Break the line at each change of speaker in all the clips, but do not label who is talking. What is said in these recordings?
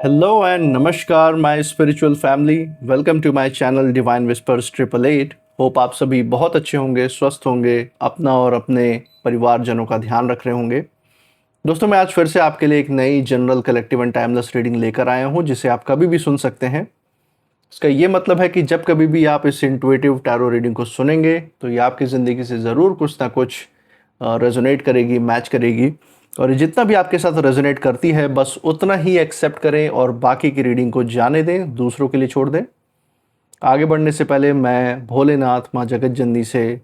Hello and namaskar my spiritual family. Welcome to my channel Divine Whispers 888. Hope आप सभी बहुत अच्छे होंगे, स्वस्थ होंगे, अपना और अपने परिवारजनों का ध्यान रख रहे होंगे। दोस्तों, मैं आज फिर से आपके लिए एक नई general collective and timeless reading लेकर आया हूं, जिसे आप कभी भी सुन सकते हैं। इसका ये मतलब है कि जब कभी भी आप इस इंट्यूटिव टैरो रीडिंग को सुनेंगे तो ये आपकी ज़िंदगी से ज़रूर कुछ ना कुछ रेजोनेट करेगी, मैच करेगी। और ये जितना भी आपके साथ रेजोनेट करती है बस उतना ही एक्सेप्ट करें और बाकी की रीडिंग को जाने दें, दूसरों के लिए छोड़ दें। आगे बढ़ने से पहले मैं भोलेनाथ, माँ जगत जननी से,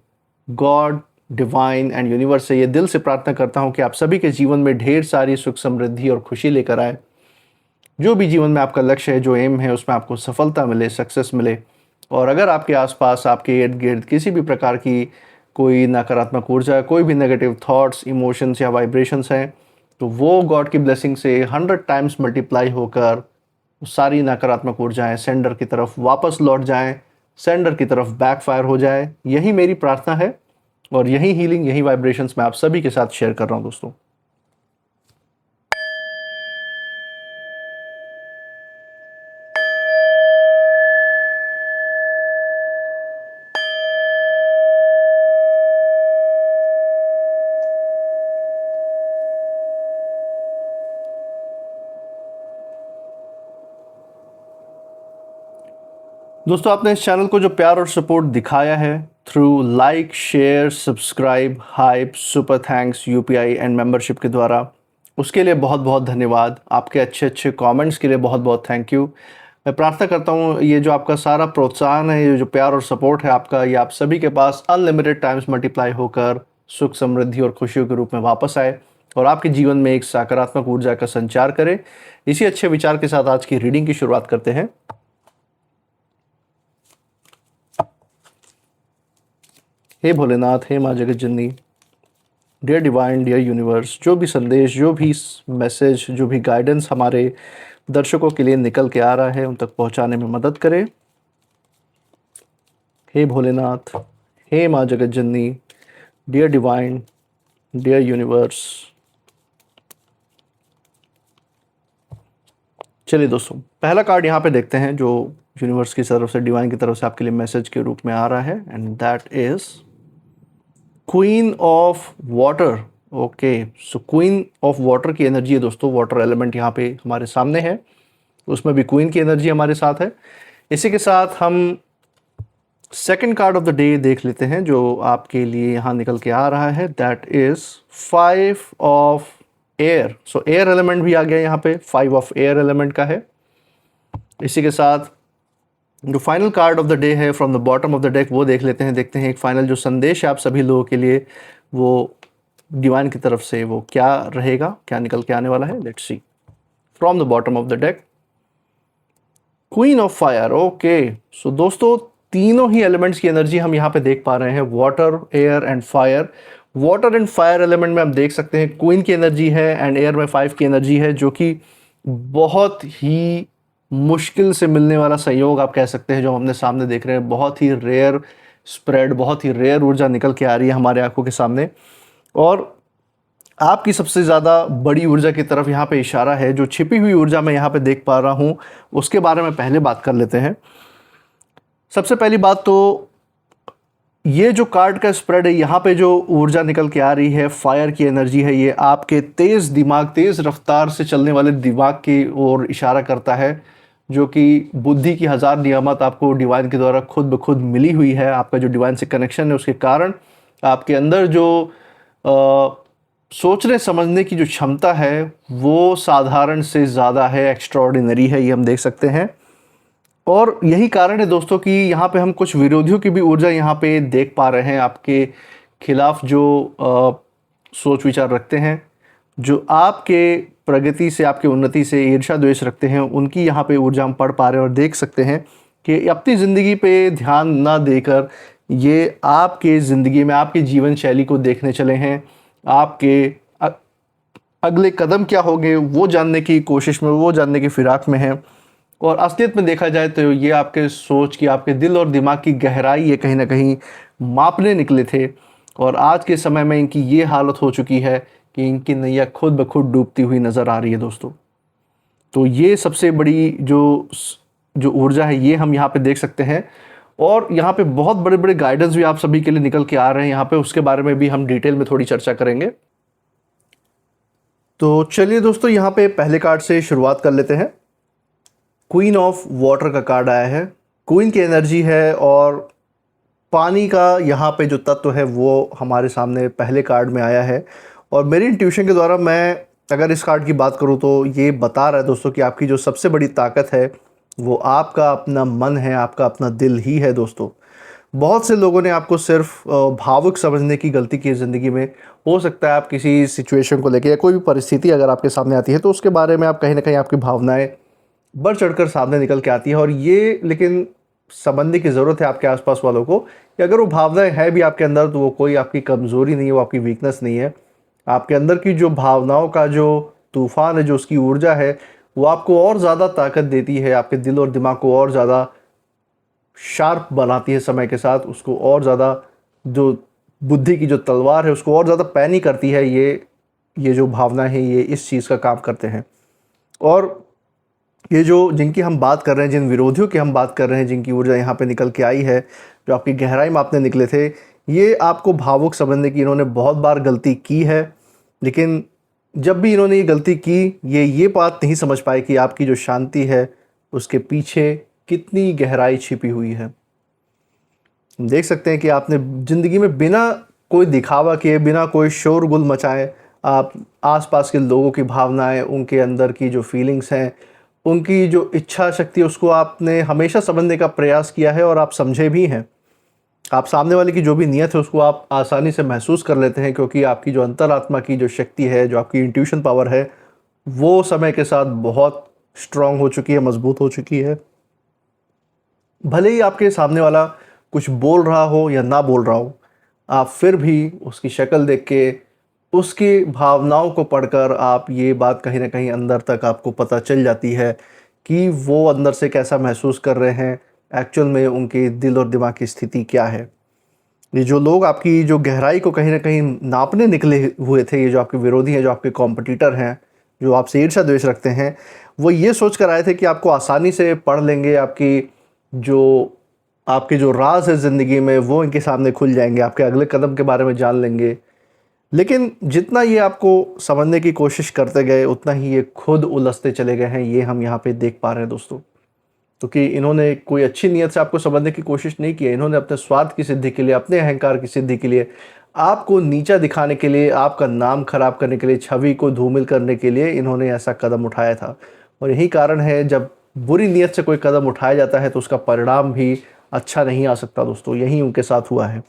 गॉड, डिवाइन एंड यूनिवर्स से ये दिल से प्रार्थना करता हूँ कि आप सभी के जीवन में ढेर सारी सुख, समृद्धि और खुशी लेकर आए। जो भी जीवन में आपका लक्ष्य है, जो एम है, उसमें आपको सफलता मिले, सक्सेस मिले। और अगर आपके आसपास, आपके इर्द गिर्द किसी भी प्रकार की कोई नकारात्मक ऊर्जा, कोई भी नेगेटिव थॉट्स, इमोशंस या वाइब्रेशंस हैं, तो वो गॉड की ब्लेसिंग से 100 टाइम्स मल्टीप्लाई होकर सारी नकारात्मक ऊर्जाएं सेंडर की तरफ वापस लौट जाएं, सेंडर की तरफ बैकफायर हो जाए। यही मेरी प्रार्थना है और यही हीलिंग, यही वाइब्रेशंस मैं आप सभी के साथ शेयर कर रहा हूं दोस्तों। दोस्तों, आपने इस चैनल को जो प्यार और सपोर्ट दिखाया है through like, share, subscribe, hype, super thanks, UPI and membership के द्वारा, उसके लिए बहुत बहुत धन्यवाद। आपके अच्छे अच्छे कमेंट्स के लिए बहुत बहुत थैंक यू। मैं प्रार्थना करता हूँ ये जो आपका सारा प्रोत्साहन है, ये जो प्यार और सपोर्ट है आपका, ये आप सभी के पास अनलिमिटेड टाइम्स मल्टीप्लाई होकर सुख, समृद्धि और खुशियों के रूप में वापस आए और आपके जीवन में एक सकारात्मक ऊर्जा का संचार करे। इसी अच्छे विचार के साथ आज की रीडिंग की शुरुआत करते हैं। हे भोलेनाथ, हे माँ जगत जननी, डियर डिवाइन, डियर यूनिवर्स, जो भी संदेश, जो भी मैसेज, जो भी गाइडेंस हमारे दर्शकों के लिए निकल के आ रहा है, उन तक पहुंचाने में मदद करें। हे भोलेनाथ, हे माँ जगत जननी, डियर डिवाइन, डियर यूनिवर्स। चलिए दोस्तों, पहला कार्ड यहाँ पे देखते हैं जो यूनिवर्स की तरफ से, डिवाइन की तरफ से आपके लिए मैसेज के रूप में आ रहा है, and that is queen of water. Okay, so queen of water की एनर्जी है दोस्तों। वाटर एलिमेंट यहाँ पे हमारे सामने है, उसमें भी क्वीन की एनर्जी हमारे साथ है। इसी के साथ हम second card of the day देख लेते हैं जो आपके लिए यहाँ निकल के आ रहा है। That is 5 of air. So air element भी आ गया यहाँ पे, 5 ऑफ एयर एलिमेंट का है। इसी के साथ जो final card of the day है from the bottom of the deck, वो देख लेते हैं। देखते हैं एक फाइनल जो संदेश है आप सभी लोगों के लिए, वो डिवाइन की तरफ से वो क्या रहेगा, क्या निकल के आने वाला है। Let's see from the bottom of the deck, queen of fire. Okay, so दोस्तों, तीनों ही एलिमेंट्स की एनर्जी हम यहाँ पे देख पा रहे हैं, water, air and fire. Water and fire element में हम देख सकते हैं क्वीन की एनर्जी है एंड एयर में 5 की एनर्जी है, जो कि बहुत ही मुश्किल से मिलने वाला संयोग आप कह सकते हैं जो हम अपने सामने देख रहे हैं। बहुत ही रेयर स्प्रेड, बहुत ही रेयर ऊर्जा निकल के आ रही है हमारे आंखों के सामने, और आपकी सबसे ज़्यादा बड़ी ऊर्जा की तरफ यहाँ पे इशारा है। जो छिपी हुई ऊर्जा मैं यहाँ पे देख पा रहा हूँ उसके बारे में पहले बात कर लेते हैं। सबसे पहली बात तो ये जो कार्ड का स्प्रेड है, यहाँ पे जो ऊर्जा निकल के आ रही है, फायर की एनर्जी है, ये आपके तेज़ दिमाग, तेज़ रफ्तार से चलने वाले दिमाग की ओर इशारा करता है, जो कि बुद्धि की 1000 नियामत आपको डिवाइन के द्वारा खुद ब खुद मिली हुई है। आपका जो डिवाइन से कनेक्शन है उसके कारण आपके अंदर जो सोचने समझने की जो क्षमता है वो साधारण से ज़्यादा है, एक्स्ट्राऑर्डिनरी है, ये हम देख सकते हैं। और यही कारण है दोस्तों कि यहाँ पे हम कुछ विरोधियों की भी ऊर्जा यहाँ पे देख पा रहे हैं, आपके खिलाफ जो सोच विचार रखते हैं, जो आपके प्रगति से, आपकी उन्नति से ईर्ष्या द्वेष रखते हैं, उनकी यहाँ पे ऊर्जा हम पढ़ पा रहे हैं और देख सकते हैं कि अपनी ज़िंदगी पे ध्यान ना देकर ये आपके ज़िंदगी में आपकी जीवन शैली को देखने चले हैं। आपके अगले कदम क्या होंगे वो जानने की कोशिश में, वो जानने की फिराक में है। और असलियत में देखा जाए तो ये आपके सोच की, आपके दिल और दिमाग की गहराई ये कहीं ना कहीं मापने निकले थे, और आज के समय में इनकी ये हालत हो चुकी है कि इनकी नैया खुद ब खुद डूबती हुई नज़र आ रही है दोस्तों। तो ये सबसे बड़ी जो जो ऊर्जा है ये हम यहाँ पे देख सकते हैं। और यहाँ पे बहुत बड़े बड़े गाइडेंस भी आप सभी के लिए निकल के आ रहे हैं यहाँ पे, उसके बारे में भी हम डिटेल में थोड़ी चर्चा करेंगे। तो चलिए दोस्तों, यहाँ पे पहले कार्ड से शुरुआत कर लेते हैं। क्वीन ऑफ वाटर का कार्ड आया है। क्वीन की एनर्जी है और पानी का यहाँ पे जो तत्व है वो हमारे सामने पहले कार्ड में आया है। और मेरी इंट्यूशन के द्वारा मैं अगर इस कार्ड की बात करूँ तो ये बता रहा है दोस्तों कि आपकी जो सबसे बड़ी ताकत है वो आपका अपना मन है, आपका अपना दिल ही है दोस्तों। बहुत से लोगों ने आपको सिर्फ भावुक समझने की गलती की है ज़िंदगी में। हो सकता है आप किसी सिचुएशन को लेके या कोई भी परिस्थिति अगर आपके सामने आती है तो उसके बारे में आप कहीं ना कहीं आपकी भावनाएं बढ़ चढ़कर सामने निकल के आती है। और ये लेकिन समझने की ज़रूरत है आपके आसपास वालों को कि अगर वो भावनाएं है भी आपके अंदर तो वो कोई आपकी कमज़ोरी नहीं है, वो आपकी वीकनेस नहीं है। आपके अंदर की जो भावनाओं का जो तूफान है, जो उसकी ऊर्जा है, वो आपको और ज़्यादा ताकत देती है, आपके दिल और दिमाग को और ज़्यादा शार्प बनाती है समय के साथ, उसको और ज़्यादा जो बुद्धि की जो तलवार है उसको और ज़्यादा पैनी करती है। ये जो भावना है ये इस चीज़ का काम करते हैं। और ये जो जिनकी हम बात कर रहे हैं, जिन विरोधियों की हम बात कर रहे हैं, जिनकी ऊर्जा यहाँ पे निकल के आई है, जो आपकी गहराई में आपने निकले थे, ये आपको भावुक समझने की इन्होंने बहुत बार गलती की है। लेकिन जब भी इन्होंने ये गलती की, ये बात नहीं समझ पाए कि आपकी जो शांति है उसके पीछे कितनी गहराई छिपी हुई है। हम देख सकते हैं कि आपने ज़िंदगी में बिना कोई दिखावा किए, बिना कोई शोरगुल मचाए, आप आसपास के लोगों की भावनाएं, उनके अंदर की जो फीलिंग्स हैं, उनकी जो इच्छा शक्ति, उसको आपने हमेशा समझने का प्रयास किया है और आप समझे भी हैं। आप सामने वाले की जो भी नीयत है उसको आप आसानी से महसूस कर लेते हैं, क्योंकि आपकी जो अंतरात्मा की जो शक्ति है, जो आपकी इंट्यूशन पावर है, वो समय के साथ बहुत स्ट्रांग हो चुकी है, मजबूत हो चुकी है। भले ही आपके सामने वाला कुछ बोल रहा हो या ना बोल रहा हो, आप फिर भी उसकी शक्ल देख के, उसकी भावनाओं को पढ़कर आप ये बात कहीं ना कहीं अंदर तक आपको पता चल जाती है कि वो अंदर से कैसा महसूस कर रहे हैं, एक्चुअल में उनके दिल और दिमाग की स्थिति क्या है। ये जो लोग आपकी जो गहराई को कहीं ना कहीं नापने निकले हुए थे, ये जो आपके विरोधी हैं, जो आपके कॉम्पिटिटर हैं, जो आपसे ईर्ष्या द्वेष रखते हैं, वो ये सोच कर आए थे कि आपको आसानी से पढ़ लेंगे, आपके जो राज है ज़िंदगी में वो इनके सामने खुल जाएंगे, आपके अगले कदम के बारे में जान लेंगे। लेकिन जितना ये आपको समझने की कोशिश करते गए, उतना ही ये खुद उलझते चले गए हैं। ये हम यहाँ पे देख पा रहे हैं दोस्तों, क्योंकि इन्होंने कोई अच्छी नीयत से आपको समझने की कोशिश नहीं की है। इन्होंने अपने स्वार्थ की सिद्धि के लिए, अपने अहंकार की सिद्धि के लिए, आपको नीचा दिखाने के लिए, आपका नाम खराब करने के लिए, छवि को धूमिल करने के लिए इन्होंने ऐसा कदम उठाया था। और यही कारण है, जब बुरी नीयत से कोई कदम उठाया जाता है तो उसका परिणाम भी अच्छा नहीं आ सकता दोस्तों। यही उनके साथ हुआ है।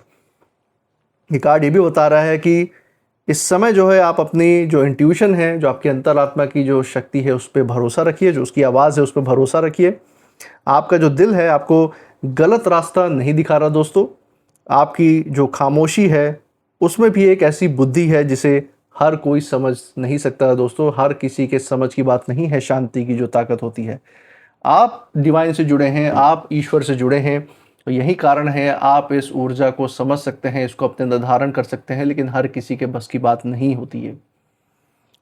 ये कार्ड ये भी बता रहा है कि इस समय जो है आप अपनी जो इंट्यूशन है, जो आपकी अंतरात्मा की जो शक्ति है, उस पर भरोसा रखिए, जो उसकी आवाज़ है उस पर भरोसा रखिए। आपका जो दिल है आपको गलत रास्ता नहीं दिखा रहा दोस्तों। आपकी जो खामोशी है उसमें भी एक ऐसी बुद्धि है जिसे हर कोई समझ नहीं सकता दोस्तों। हर किसी के समझ की बात नहीं है शांति की जो ताकत होती है। आप डिवाइन से जुड़े हैं, आप ईश्वर से जुड़े हैं, तो यही कारण है आप इस ऊर्जा को समझ सकते हैं, इसको अपने अंदर धारण कर सकते हैं। लेकिन हर किसी के बस की बात नहीं होती है।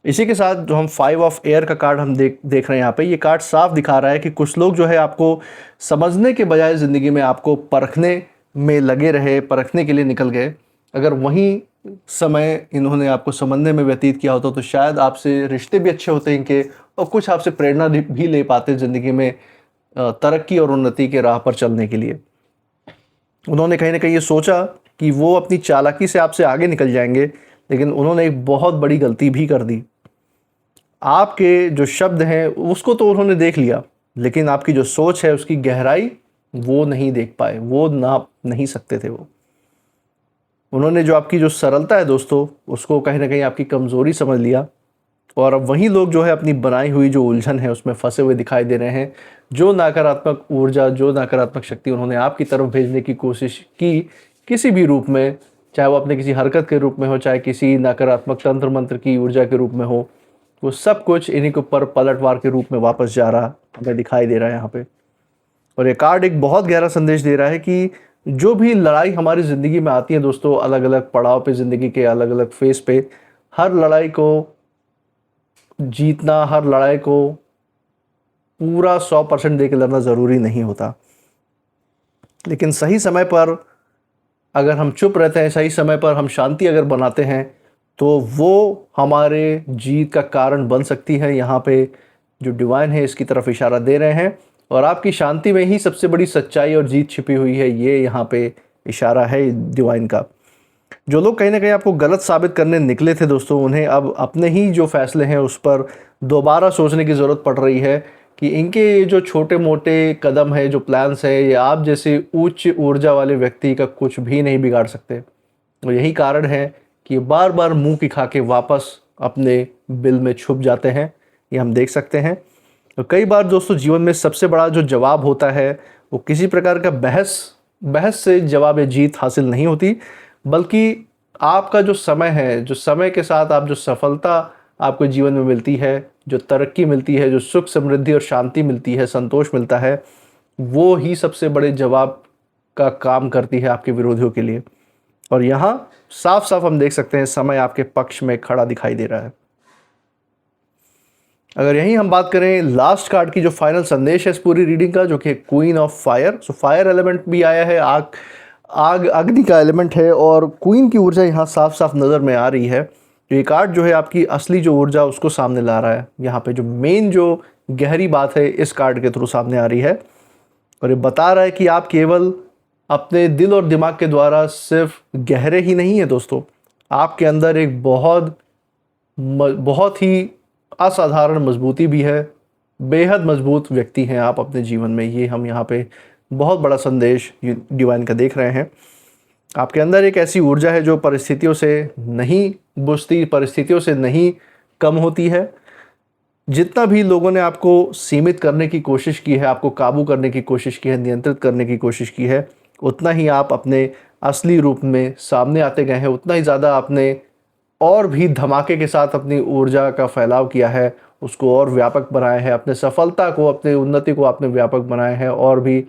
इसी के साथ जो हम 5 ऑफ एयर का कार्ड हम देख रहे हैं यहाँ पे, ये कार्ड साफ दिखा रहा है कि कुछ लोग जो है आपको समझने के बजाय ज़िंदगी में आपको परखने में लगे रहे, परखने के लिए निकल गए। अगर वहीं समय इन्होंने आपको समझने में व्यतीत किया होता तो शायद आपसे रिश्ते भी अच्छे होते इनके, और कुछ आपसे प्रेरणा भी ले पाते ज़िंदगी में तरक्की और उन्नति के राह पर चलने के लिए। उन्होंने कहीं ना कहीं ये सोचा कि वो अपनी चालाकी से आपसे आगे निकल जाएंगे, लेकिन उन्होंने एक बहुत बड़ी गलती भी कर दी। आपके जो शब्द हैं उसको तो उन्होंने देख लिया, लेकिन आपकी जो सोच है उसकी गहराई वो नहीं देख पाए, वो नाप नहीं सकते थे। उन्होंने जो आपकी जो सरलता है दोस्तों, उसको कहीं ना कहीं आपकी कमज़ोरी समझ लिया। और अब वही लोग जो है अपनी बनाई हुई जो उलझन है उसमें फंसे हुए दिखाई दे रहे हैं। जो नकारात्मक ऊर्जा, जो नकारात्मक शक्ति उन्होंने आपकी तरफ भेजने की कोशिश की किसी भी रूप में, चाहे वो अपने किसी हरकत के रूप में हो, चाहे किसी नकारात्मक तंत्र मंत्र की ऊर्जा के रूप में हो, वो सब कुछ इन्हीं के ऊपर पलटवार के रूप में वापस जा रहा हमें दिखाई दे रहा है यहाँ पे। और ये कार्ड एक बहुत गहरा संदेश दे रहा है कि जो भी लड़ाई हमारी ज़िंदगी में आती है दोस्तों, अलग अलग पड़ाव पे, ज़िंदगी के अलग अलग फेस पे, हर लड़ाई को जीतना, हर लड़ाई को पूरा 100% दे के लड़ना ज़रूरी नहीं होता, लेकिन सही समय पर अगर हम चुप रहते हैं, सही समय पर हम शांति अगर बनाते हैं, तो वो हमारे जीत का कारण बन सकती है। यहाँ पे जो डिवाइन है इसकी तरफ इशारा दे रहे हैं, और आपकी शांति में ही सबसे बड़ी सच्चाई और जीत छिपी हुई है, ये यहाँ पे इशारा है डिवाइन का। जो लोग कहीं ना कहीं आपको गलत साबित करने निकले थे दोस्तों, उन्हें अब अपने ही जो फैसले हैं उस पर दोबारा सोचने की ज़रूरत पड़ रही है कि इनके ये जो छोटे मोटे कदम है, जो प्लान्स है, ये आप जैसे उच्च ऊर्जा वाले व्यक्ति का कुछ भी नहीं बिगाड़ सकते। और यही कारण है कि बार बार मुंह की खा के वापस अपने बिल में छुप जाते हैं, ये हम देख सकते हैं। तो कई बार दोस्तों जीवन में सबसे बड़ा जो जवाब होता है वो किसी प्रकार का बहस से जवाब या जीत हासिल नहीं होती, बल्कि आपका जो समय है, जो समय के साथ आप जो सफलता आपको जीवन में मिलती है, जो तरक्की मिलती है, जो सुख समृद्धि और शांति मिलती है, संतोष मिलता है, वो ही सबसे बड़े जवाब का काम करती है आपके विरोधियों के लिए। और यहाँ साफ साफ हम देख सकते हैं समय आपके पक्ष में खड़ा दिखाई दे रहा है। अगर यहीं हम बात करें लास्ट कार्ड की, जो फाइनल संदेश है इस पूरी रीडिंग का, जो कि queen of fire. So fire element भी आया है, आग अग्नि का एलिमेंट है, और क्वीन की ऊर्जा यहाँ साफ साफ नज़र में आ रही है। तो ये कार्ड जो है आपकी असली जो ऊर्जा उसको सामने ला रहा है। यहाँ पे जो मेन जो गहरी बात है इस कार्ड के थ्रू सामने आ रही है, और ये बता रहा है कि आप केवल अपने दिल और दिमाग के द्वारा सिर्फ गहरे ही नहीं है दोस्तों, आपके अंदर एक बहुत ही असाधारण मजबूती भी है। बेहद मजबूत व्यक्ति हैं आप अपने जीवन में, ये हम यहाँ पे बहुत बड़ा संदेश डिवाइन का देख रहे हैं। आपके अंदर एक ऐसी ऊर्जा है जो परिस्थितियों से नहीं बुझती, परिस्थितियों से नहीं कम होती है। जितना भी लोगों ने आपको सीमित करने की कोशिश की है, आपको काबू करने की कोशिश की है, नियंत्रित करने की कोशिश की है, उतना ही आप अपने असली रूप में सामने आते गए हैं, उतना ही ज़्यादा आपने और भी धमाके के साथ अपनी ऊर्जा का फैलाव किया है, उसको और व्यापक बनाया है, अपने सफलता को, अपने उन्नति को आपने व्यापक बनाया है, और भी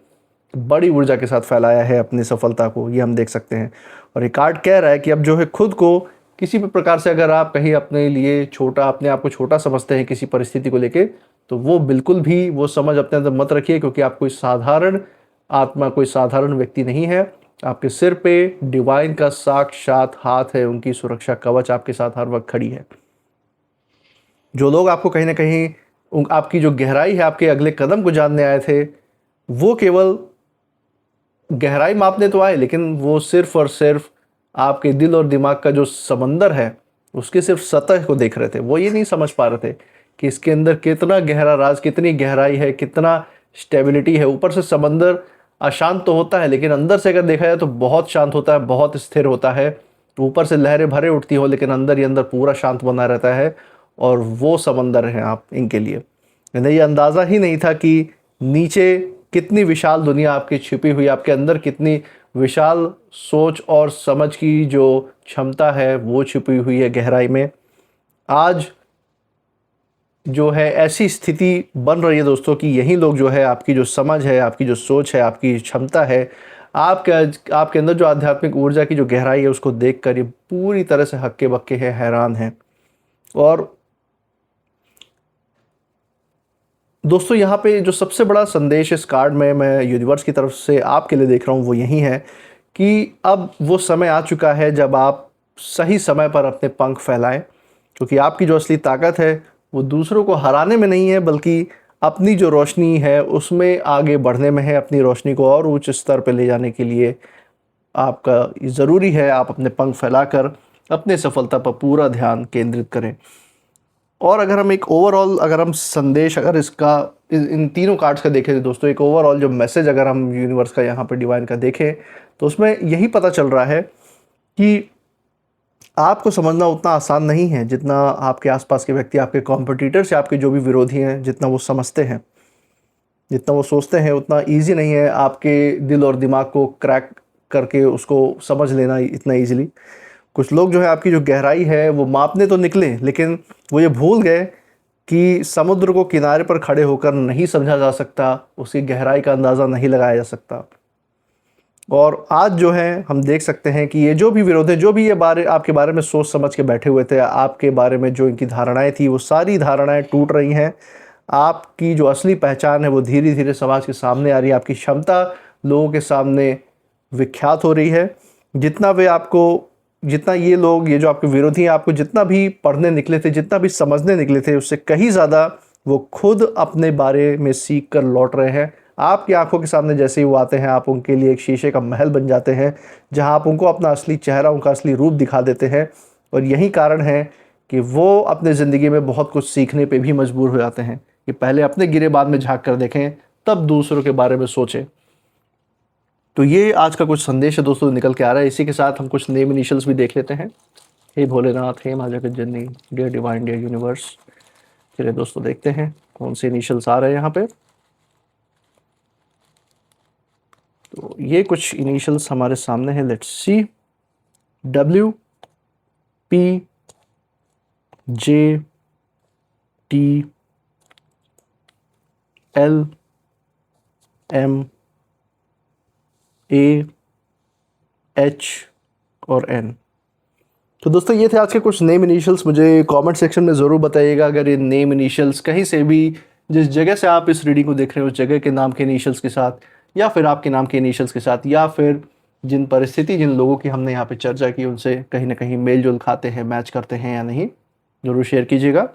बड़ी ऊर्जा के साथ फैलाया है अपनी सफलता को, ये हम देख सकते हैं। और ये कार्ड कह रहा है कि अब जो है खुद को किसी भी प्रकार से अगर आप कहीं अपने लिए छोटा, अपने आप को छोटा समझते हैं किसी परिस्थिति को लेके, तो वो बिल्कुल भी वो समझ अपने अंदर मत रखिए, क्योंकि आप कोई साधारण आत्मा, कोई साधारण व्यक्ति नहीं है। आपके सिर पे डिवाइन का साक्षात हाथ है, उनकी सुरक्षा कवच आपके साथ हर वक्त खड़ी है। जो लोग आपको कहीं ना कहीं आपकी जो गहराई है, आपके अगले कदम को जानने आए थे, वो केवल गहराई मापने तो आए, लेकिन वो सिर्फ और सिर्फ आपके दिल और दिमाग का जो समंदर है उसके सिर्फ सतह को देख रहे थे। वो ये नहीं समझ पा रहे थे कि इसके अंदर कितना गहरा राज, कितनी गहराई है, कितना स्टेबिलिटी है। ऊपर से समंदर अशांत तो होता है, लेकिन अंदर से अगर देखा जाए तो बहुत शांत होता है, बहुत स्थिर होता है। ऊपर से लहरें भरे उठती हो, लेकिन अंदर ही अंदर पूरा शांत बना रहता है, और वो समंदर हैं आप इनके लिए। इन्हें ये अंदाज़ा ही नहीं था कि नीचे कितनी विशाल दुनिया आपकी छिपी हुई, आपके अंदर कितनी विशाल सोच और समझ की जो क्षमता है वो छिपी हुई है गहराई में। आज जो है ऐसी स्थिति बन रही है दोस्तों कि यही लोग जो है आपकी जो समझ है, आपकी जो सोच है, आपकी क्षमता है, आपके अंदर जो आध्यात्मिक ऊर्जा की जो गहराई है उसको देखकर ये पूरी तरह से हक्के बक्के हैं, हैरान हैं। और दोस्तों यहाँ पे जो सबसे बड़ा संदेश इस कार्ड में मैं यूनिवर्स की तरफ से आपके लिए देख रहा हूँ वो यही है कि अब वो समय आ चुका है जब आप सही समय पर अपने पंख फैलाएं, क्योंकि आपकी जो असली ताकत है वो दूसरों को हराने में नहीं है, बल्कि अपनी जो रोशनी है उसमें आगे बढ़ने में है। अपनी रोशनी को और उच्च स्तर पर ले जाने के लिए आपका ज़रूरी है आप अपने पंख फैलाकर अपने सफलता पर पूरा ध्यान केंद्रित करें। और अगर हम एक ओवरऑल अगर हम संदेश अगर इसका इन तीनों कार्ड्स का देखें दोस्तों, एक ओवरऑल जो मैसेज अगर हम यूनिवर्स का यहाँ पे डिवाइन का देखें, तो उसमें यही पता चल रहा है कि आपको समझना उतना आसान नहीं है जितना आपके आसपास के व्यक्ति, आपके कॉम्पिटिटर्स या आपके जो भी विरोधी हैं, जितना वो समझते हैं, जितना वो सोचते हैं, उतना ईजी नहीं है आपके दिल और दिमाग को क्रैक करके उसको समझ लेना इतना ईजिली। कुछ लोग जो है आपकी जो गहराई है वो मापने तो निकले, लेकिन वो ये भूल गए कि समुद्र को किनारे पर खड़े होकर नहीं समझा जा सकता, उसकी गहराई का अंदाज़ा नहीं लगाया जा सकता। और आज जो है हम देख सकते हैं कि ये जो भी विरोध है, जो भी ये आपके बारे में सोच समझ के बैठे हुए थे, आपके बारे में जो इनकी धारणाएं थी, वो सारी धारणाएं टूट रही हैं। आपकी जो असली पहचान है वो धीरे धीरे समाज के सामने आ रही है, आपकी क्षमता लोगों के सामने विख्यात हो रही है। जितना ये लोग, ये जो आपके विरोधी हैं, आपको जितना भी पढ़ने निकले थे, जितना भी समझने निकले थे, उससे कहीं ज़्यादा वो खुद अपने बारे में सीख कर लौट रहे हैं। आपकी आंखों के सामने जैसे ही वो आते हैं, आप उनके लिए एक शीशे का महल बन जाते हैं, जहां आप उनको अपना असली चेहरा, उनका असली रूप दिखा देते हैं। और यही कारण है कि वो अपने ज़िंदगी में बहुत कुछ सीखने पे भी मजबूर हो जाते हैं कि पहले अपने गिरे बाद में झांक कर देखें, तब दूसरों के बारे में सोचें। तो ये आज का कुछ संदेश है दोस्तों निकल के आ रहा है। इसी के साथ हम कुछ नेम इनिशियल्स भी देख लेते हैं। हे भोलेनाथ, हे माँ जगत जननी, डियर डिवाइन, डियर यूनिवर्स। चलिए दोस्तों देखते हैं कौन से इनिशियल्स आ रहे हैं यहाँ पे। तो ये कुछ इनिशियल्स हमारे सामने हैं। Let's see. W P J T L M A H और N। तो दोस्तों ये थे आज के कुछ नेम इनिशियल्स। मुझे कमेंट सेक्शन में ज़रूर बताइएगा अगर ये नेम इनिशियल्स कहीं से भी, जिस जगह से आप इस रीडिंग को देख रहे हो, उस जगह के नाम के इनिशियल्स के साथ, या फिर आपके नाम के इनिशियल्स के साथ, या फिर जिन परिस्थिति, जिन लोगों की हमने यहाँ पे चर्चा की, उनसे कहीं ना कहीं मेल जोल खाते हैं, मैच करते हैं या नहीं, ज़रूर शेयर कीजिएगा।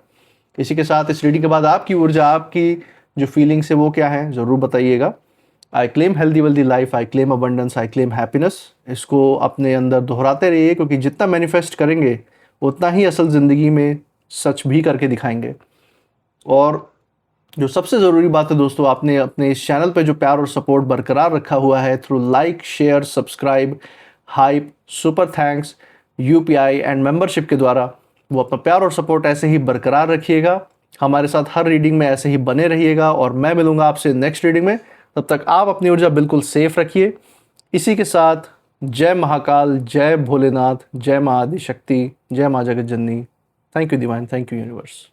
इसी के साथ इस रीडिंग के बाद आपकी ऊर्जा, आपकी जो फीलिंग्स है वो क्या है, ज़रूर बताइएगा। I claim healthy wealthy life, I claim abundance, I claim happiness. इसको अपने अंदर दोहराते रहिए, क्योंकि जितना मैनिफेस्ट करेंगे उतना ही असल ज़िंदगी में सच भी करके दिखाएंगे। और जो सबसे ज़रूरी बात है दोस्तों, आपने अपने इस चैनल पे जो प्यार और सपोर्ट बरकरार रखा हुआ है through like, share, subscribe, hype, super thanks, UPI and membership के द्वारा, वो अपना प्यार और सपोर्ट ऐसे ही बरकरार रखिएगा। हमारे साथ हर रीडिंग में ऐसे ही बने रहिएगा, और मैं मिलूंगा आपसे नेक्स्ट रीडिंग में। तब तक आप अपनी ऊर्जा बिल्कुल सेफ रखिए। इसी के साथ जय महाकाल, जय भोलेनाथ, जय माँ आदिशक्ति, जय माँ जगत जननी। Thank you divine, thank you universe.